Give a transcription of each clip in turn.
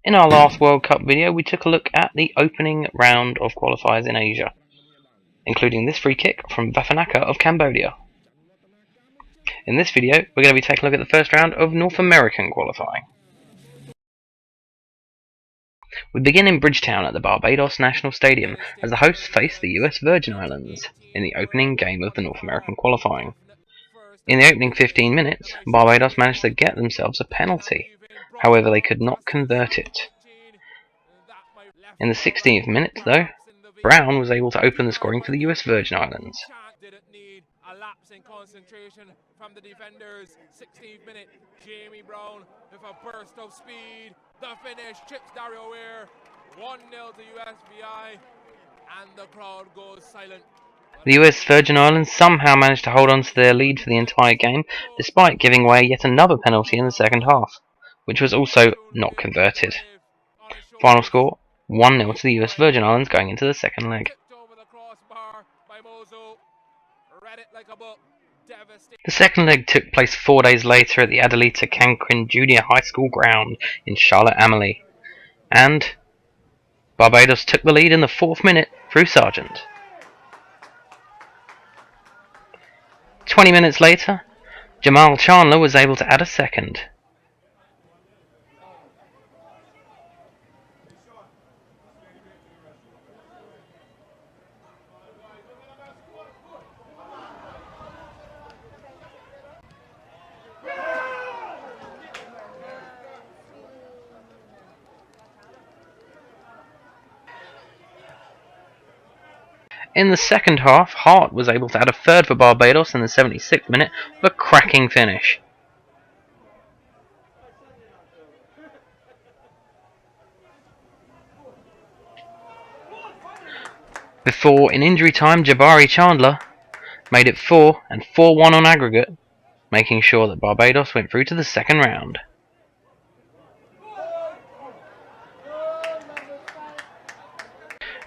In our last World Cup video, we took a look at the opening round of qualifiers in Asia, including this free kick from Vafanaka of Cambodia. In this video, we're going to be taking a look at the first round of North American qualifying. We begin in Bridgetown at the Barbados National Stadium as the hosts face the US Virgin Islands in the opening game of the North American qualifying. In the opening 15 minutes, Barbados managed to get themselves a penalty, however they could not convert it. In the 16th minute, though, Brown was able to open the scoring for the US Virgin Islands. A lapse in concentration from the defenders. 16th minute, Jamie Brown with a burst of speed. The finish chips Dario Weir. 1-0 to USVI, and the crowd goes silent. The US Virgin Islands somehow managed to hold on to their lead for the entire game, despite giving away yet another penalty in the second half, which was also not converted. Final score, 1-0 to the US Virgin Islands going into the second leg. The second leg took place 4 days later at the Adelita Cancun Junior High School ground in Charlotte-Amalie, and Barbados took the lead in the 4th minute through Sargent. 20 minutes later, Jamal Chandler was able to add a second. In the second half, Hart was able to add a third for Barbados in the 76th minute with a cracking finish. Before, in injury time, Jabari Chandler made it 4 and 4-1 on aggregate, making sure that Barbados went through to the second round.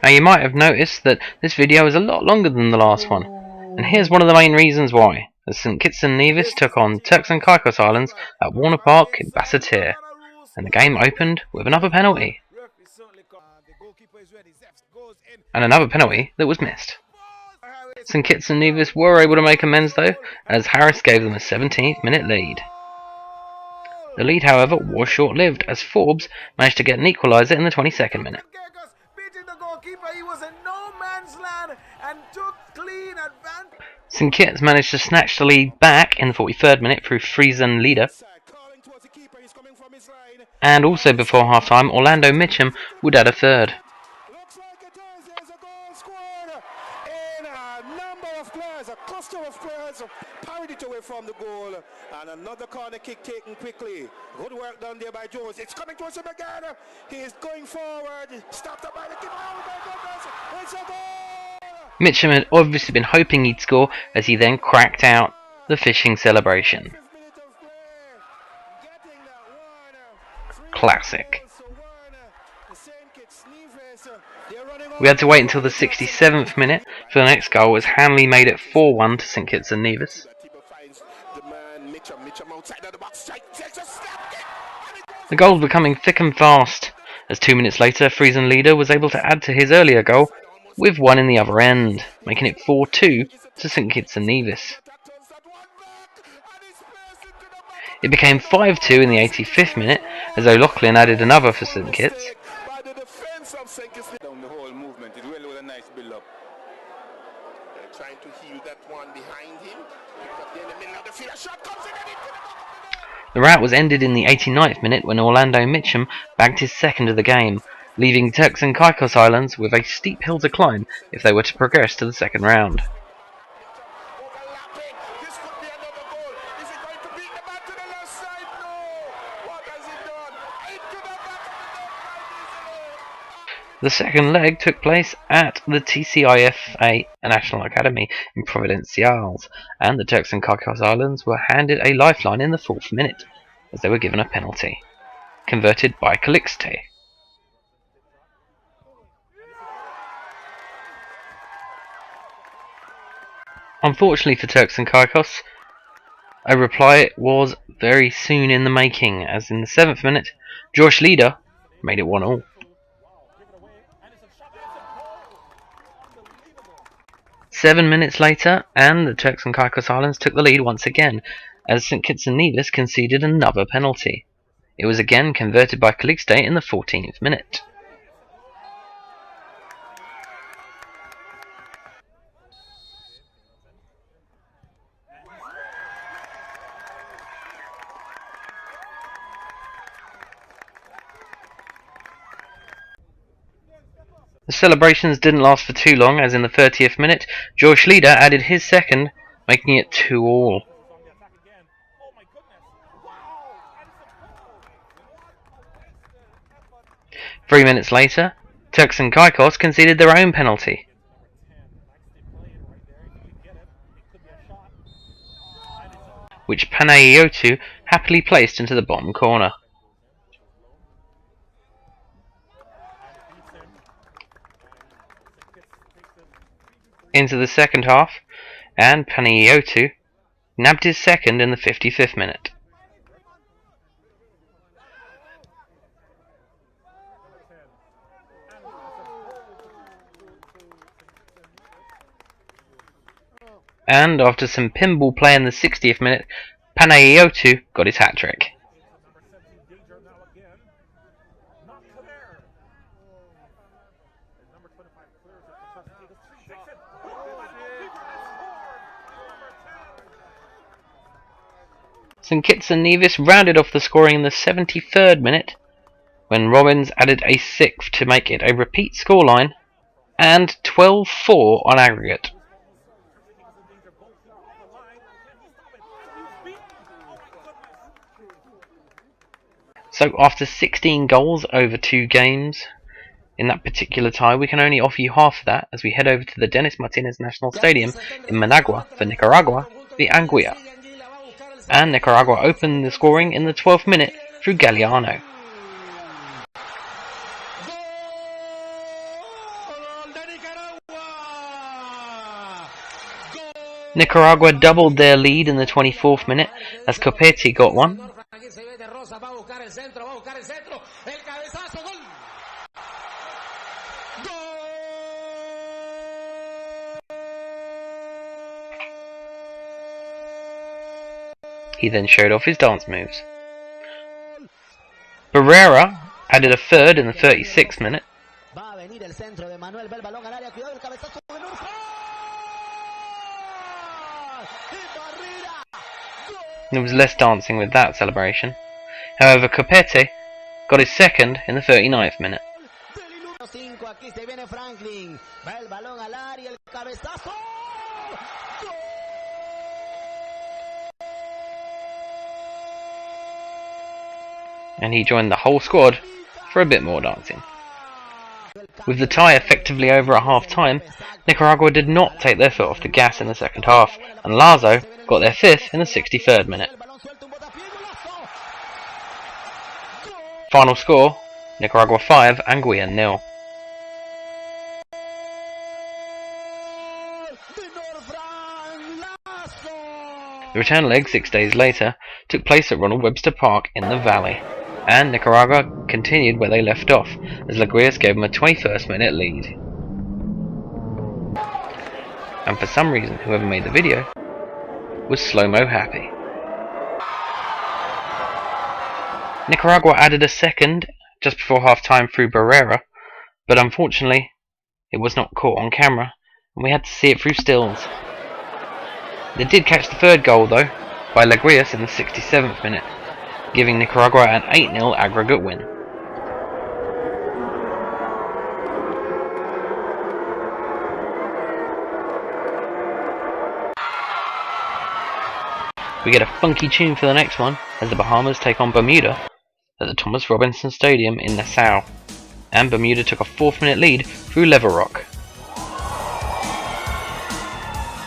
Now you might have noticed that this video is a lot longer than the last one, and here's one of the main reasons why, as St Kitts and Nevis took on Turks and Caicos Islands at Warner Park in Basseterre, and the game opened with another penalty. And another penalty that was missed. St Kitts and Nevis were able to make amends though, as Harris gave them a 17th minute lead. The lead however was short-lived, as Forbes managed to get an equaliser in the 22nd minute. St Kitts managed to snatch the lead back in the 43rd minute through Friesen Leader. And also before half-time, Orlando Mitchum would add a third. A cluster of players parried it away from the goal, and another corner kick taken quickly. Good work done there by Jones. It's coming towards him again. He is going forward. Stopped up by the keeper. Oh my goodness! It's a goal! Mitchum had obviously been hoping he'd score, as he then cracked out the fishing celebration. Classic. We had to wait until the 67th minute for the next goal, as Hanley made it 4-1 to St Kitts and Nevis. The goals were coming thick and fast, as 2 minutes later Friesen Leader was able to add to his earlier goal with one in the other end, making it 4-2 to St Kitts and Nevis. It became 5-2 in the 85th minute, as O'Loughlin added another for St Kitts. Down the whole movement, it really was a nice build-up. Trying to heal that one behind him. In the middle of the field, a shot comes in and The rout was ended in the 89th minute when Orlando Mitchum bagged his second of the game, leaving Turks and Caicos Islands with a steep hill to climb if they were to progress to the second round. The second leg took place at the TCIFA National Academy in Providenciales, and the Turks and Caicos Islands were handed a lifeline in the 4th minute, as they were given a penalty, converted by Calixte. Unfortunately for Turks and Caicos, a reply was very soon in the making, as in the 7th minute, Josh Leader made it 1-1. 7 minutes later, and the Turks and Caicos Islands took the lead once again, as St Kitts and Nevis conceded another penalty. It was again converted by Calixte in the 14th minute. The celebrations didn't last for too long, as in the 30th minute, George Schlieder added his second, making it 2-2. 3 minutes later, Turks and Caicos conceded their own penalty. Which Panayotu happily placed into the bottom corner. Into the second half, and Panayotu nabbed his second in the 55th minute. And after some pinball play in the 60th minute, Panayotu got his hat-trick. St Kitts and Nevis rounded off the scoring in the 73rd minute, when Robbins added a 6th to make it a repeat scoreline, and 12-4 on aggregate. So after 16 goals over 2 games in that particular tie, we can only offer you half of that as we head over to the Dennis Martinez National Stadium in Managua for Nicaragua, the Anguilla. And Nicaragua opened the scoring in the 12th minute through Galliano. Nicaragua doubled their lead in the 24th minute as Copete got one. He then showed off his dance moves. Barrera added a third in the 36th minute. There was less dancing with that celebration. However, Copete got his second in the 39th minute. And he joined the whole squad for a bit more dancing. With the tie effectively over at half time, Nicaragua did not take their foot off the gas in the second half, and Lazo got their 5th in the 63rd minute. Final score, Nicaragua 5, Anguilla 0. The return leg 6 days later took place at Ronald Webster Park in the Valley, and Nicaragua continued where they left off, as Laguias gave them a 21st minute lead. And for some reason, whoever made the video was slow-mo happy. Nicaragua added a second just before half-time through Barrera, but unfortunately it was not caught on camera, and we had to see it through stills. They did catch the third goal though, by Laguias in the 67th minute, giving Nicaragua an 8-0 aggregate win. We get a funky tune for the next one, as the Bahamas take on Bermuda at the Thomas Robinson Stadium in Nassau, and Bermuda took a 4th-minute lead through Level Rock.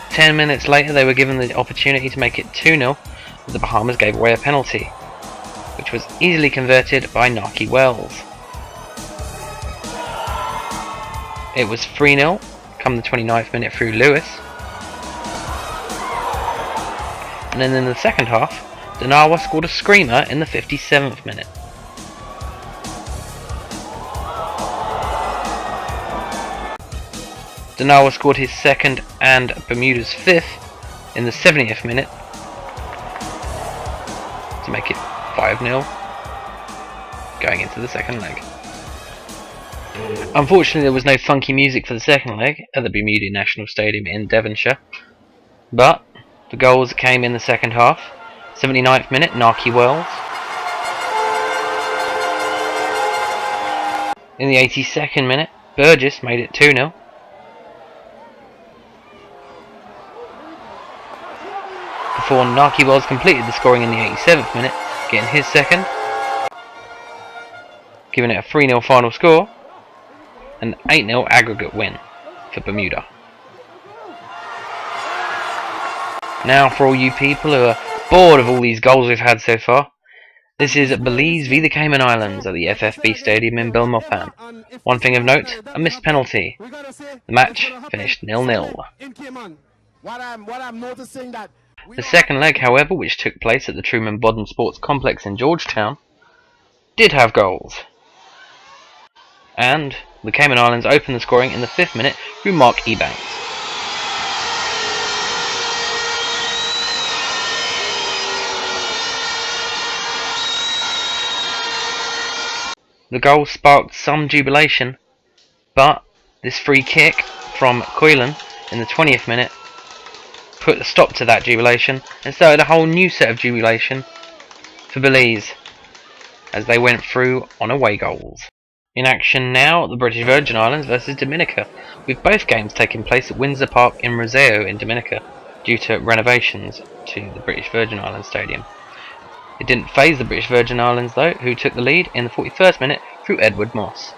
10 minutes later they were given the opportunity to make it 2-0, as the Bahamas gave away a penalty, which was easily converted by Naki Wells. It was 3-0 come the 29th minute through Lewis, and then in the second half, Danawa scored a screamer in the 57th minute. Donawa scored his second and Bermuda's fifth in the 70th minute to make it 5-0 going into the second leg. Unfortunately, there was no funky music for the second leg at the Bermuda National Stadium in Devonshire, but the goals came in the second half. 79th minute, Narky Wells. In the 82nd minute, Burgess made it 2-0. Before Narky Wells completed the scoring in the 87th minute, getting his second, giving it a 3-0 final score, an 8-0 aggregate win for Bermuda. Now for all you people who are bored of all these goals we've had so far, this is Belize v the Cayman Islands at the FFB Stadium in Belmopan. One thing of note, a missed penalty. The match finished 0-0. The second leg, however, which took place at the Truman Bodden Sports Complex in Georgetown, did have goals. And the Cayman Islands opened the scoring in the 5th minute through Mark Ebanks. The goal sparked some jubilation, but this free kick from Coylan in the 20th minute put a stop to that jubilation and started a whole new set of jubilation for Belize as they went through on away goals. In action now, the British Virgin Islands versus Dominica, with both games taking place at Windsor Park in Roseo in Dominica due to renovations to the British Virgin Islands Stadium. It didn't faze the British Virgin Islands though, who took the lead in the 41st minute through Edward Moss.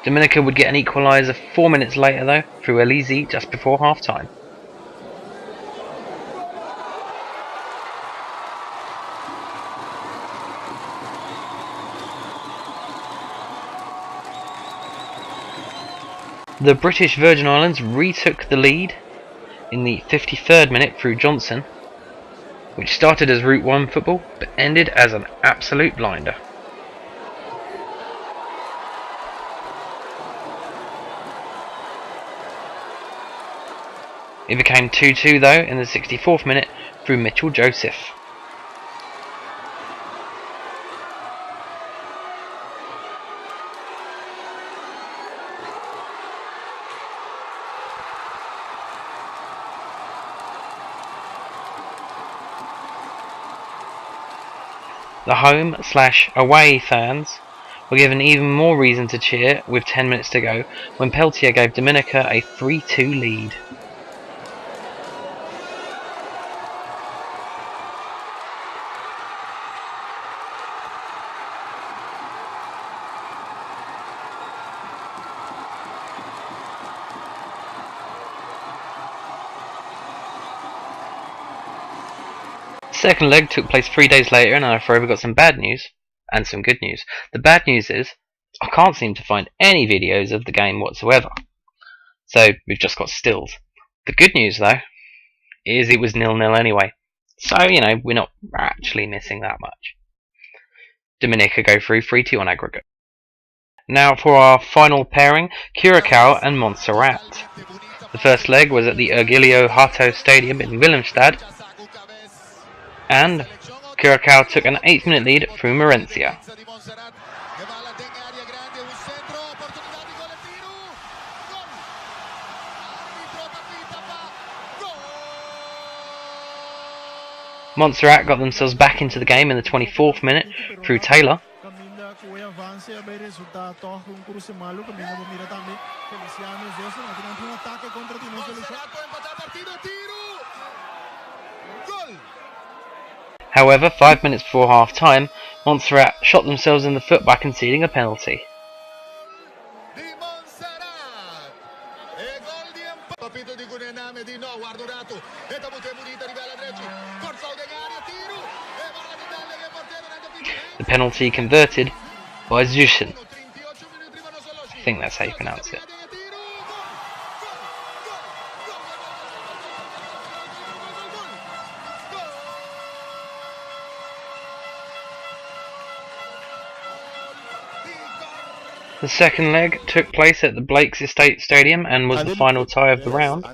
Dominica would get an equaliser 4 minutes later though, through Elize just before half time. The British Virgin Islands retook the lead in the 53rd minute through Johnson, which started as Route 1 football but ended as an absolute blinder. It became 2-2 though in the 64th minute through Mitchell Joseph. The home/away fans were given even more reason to cheer with 10 minutes to go when Peltier gave Dominica a 3-2 lead. Second leg took place 3 days later, and I've forever got some bad news and some good news. The bad news is I can't seem to find any videos of the game whatsoever, so we've just got stills. The good news though is it was 0-0 anyway, so we're not actually missing that much. Dominica go through 3-2 on aggregate. Now for our final pairing, Curacao and Montserrat. The first leg was at the Ergilio Hato Stadium in Willemstad, and Curacao took an 8th minute lead through Morencia. Montserrat got themselves back into the game in the 24th minute through Taylor. However, 5 minutes before half time, Montserrat shot themselves in the foot by conceding a penalty. The penalty converted by Zushin. I think that's how you pronounce it. The second leg took place at the Blake's Estate Stadium and was the final tie of the round.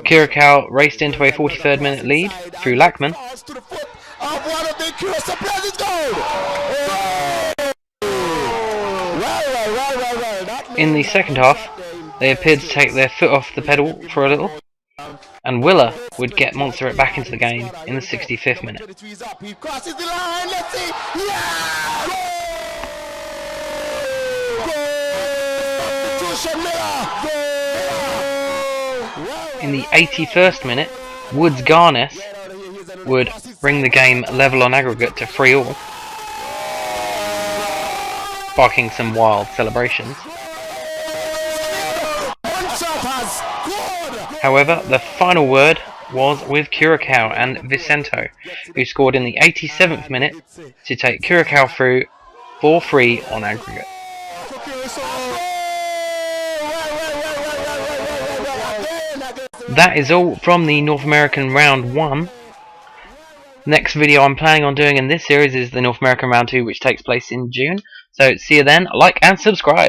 Curacao raced into a 43rd minute lead through Lackman. In the second half, they appeared to take their foot off the pedal for a little, and Willer would get Montserrat back into the game in the 65th minute. In the 81st minute, Woods Garness would bring the game level on aggregate to 3-3, sparking some wild celebrations. However, the final word was with Curacao and Vicento, who scored in the 87th minute to take Curacao through 4-3 on aggregate. That is all from the North American Round 1. Next video I'm planning on doing in this series is the North American Round 2, which takes place in June. So see you then, like and subscribe.